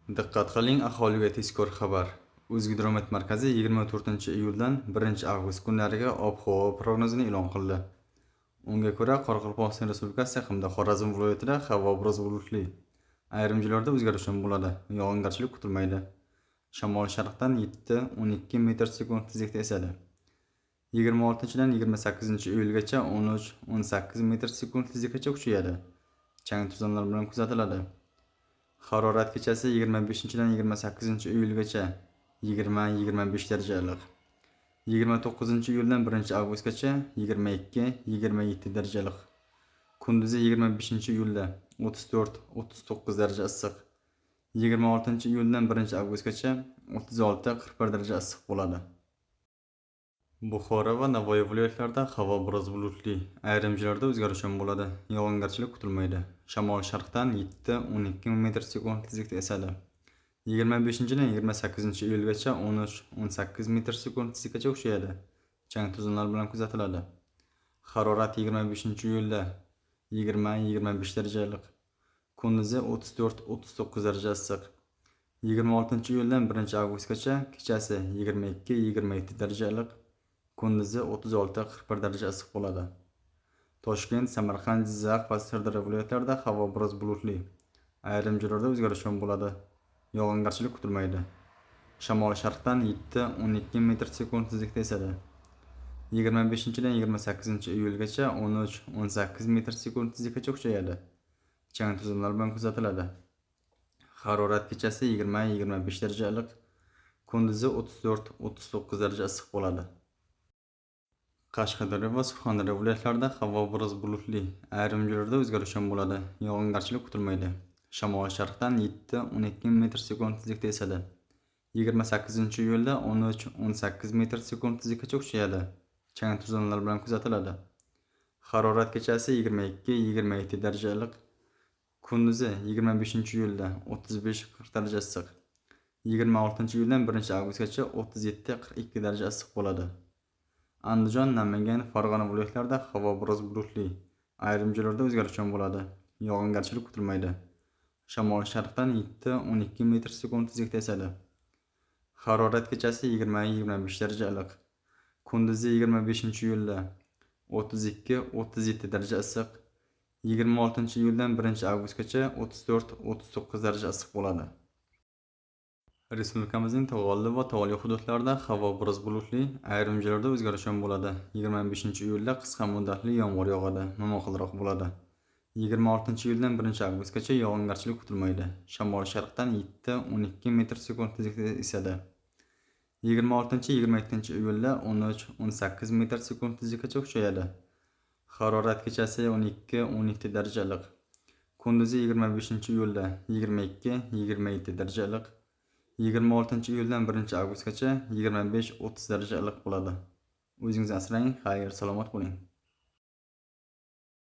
Diqqat qiling, aholiga tezkor xabar. O'zgidromet markazi 24-iyuldan 1-avgust kunlariga ob-havo prognozini e'lon qildi. Unga ko'ra, Qoraqalpog'iston Respublikasi hamda Xorazm viloyatida havo biroz bulutli. Ayrim joylarda o'zgarishlar bo'ladi. Yog'ingarchilik kutilmaydi. Shamol sharqdan 7-12 metr/sekund tezlikda esadi. 26-dan 28-iyulgacha 13-18 metr/sekund tezlikgacha kuchayadi. Chang to'zonlar bilan kuzatiladi. Harorat kechasi 25-dan 28-iyulgacha 20-25 darajalik iliq. 29-iyuldan 1-avgustgacha 22-27 darajalik. Kunduzi 25-iyulda 34-39 daraja issiq. 26-iyuldan 1-avgustgacha 36-41 daraja issiq bo'ladi. Buxoro va Navoiy viloyatlarida havo biroz bulutli. Ayrim joylarda o'zgarishlar bo'ladi. Yog'ingarchilik kutilmaydi. Shamol sharqdan 7-12 metr/sekund tezlikda esadi. 25-dan 28-iyulgacha 13-18 metr/sekund tezlikgacha kuchayadi. Chang to'zonlar bilan kuzatiladi. Harorat 25-iyulda 20-25 darajalik. Kunduzi 34-39 daraja issiq. 26-iyuldan 1-avgustgacha kechasi 22-27 darajalik. Kunduzi 36-41 daraja issiq bo'ladi. Toshkent, Samarqand, Jizzax va Sirdaryo viloyatlarida havo biroz bulutli. Ayrim joylarda o'zgarishlar bo'ladi. Yog'ingarchilik kutilmaydi. Shamol sharqdan 7-12 metr/sekund tezlikda esadi. 25-dan 28-iyulgacha 13-18 metr/sekund tezlikgacha kuchayadi. Chang to'zonlar bilan kuzatiladi. Harorat kechasi 20-25 daraja iliq. Kunduzi 34-39 daraja issiq bo'ladi. Qashqadaryo va Surxondaryo viloyatlarida havo biroz bulutli. Ayrim joylarda o'zgarishlar bo'ladi. Yog'ingarchilik kutilmaydi. Shamol sharqdan 7-12 metr/sekund tezlikda esadi. 28-iyulda 13-18 metr/sekund tezlikgacha kuchayadi. Chang to'zonlar bilan kuzatiladi. Harorat kechasi 22-27 daraja iliq. Kunduzi 25-iyulda 35-40 daraja issiq. 26-iyuldan 1-avgustgacha 37-42 daraja issiq bo'ladi. Andijon, Namangan, Farg'ona viloyatlarida havo biroz bulutli. Ayrim joylarda o'zgarishlar bo'ladi. Yog'ingarchilik kutilmaydi. Shamol sharqdan 7-12 metr/sekund tezlikda esadi. Harorat kechasi 20-25 daraja iliq. Kunduzi 25-iyulda 32-37 daraja issiq. 26-iyuldan 1-avgustgacha 34-39 daraja issiq bo'ladi. Respublikamizning tog'olli va tog'li hududlarida havo biroz bulutli. Ayrim joylarda o'zgarishlar bo'ladi. 25-iyulda qisqa muddatli yomg'ir yog'adi. Momaqaldiroq bo'ladi. 26-iyuldan 1-avgustgacha yog'ingarchilik kutilmaydi. Shamol sharqdan 7-12 metr/sekund tezlikda esadi. 26-27-iyulda 13-18 metr/sekund tezlikgacha kuchayadi. Harorat kechasi 12-17 darajalik iliq. Kunduzi 25-iyulda 22-27 darajalik iliq. 26-iyuldan 1-avgustgacha 25-30 daraja iliq bo'ladi. O'zingizni asrang, xayr, salomat bo'ling.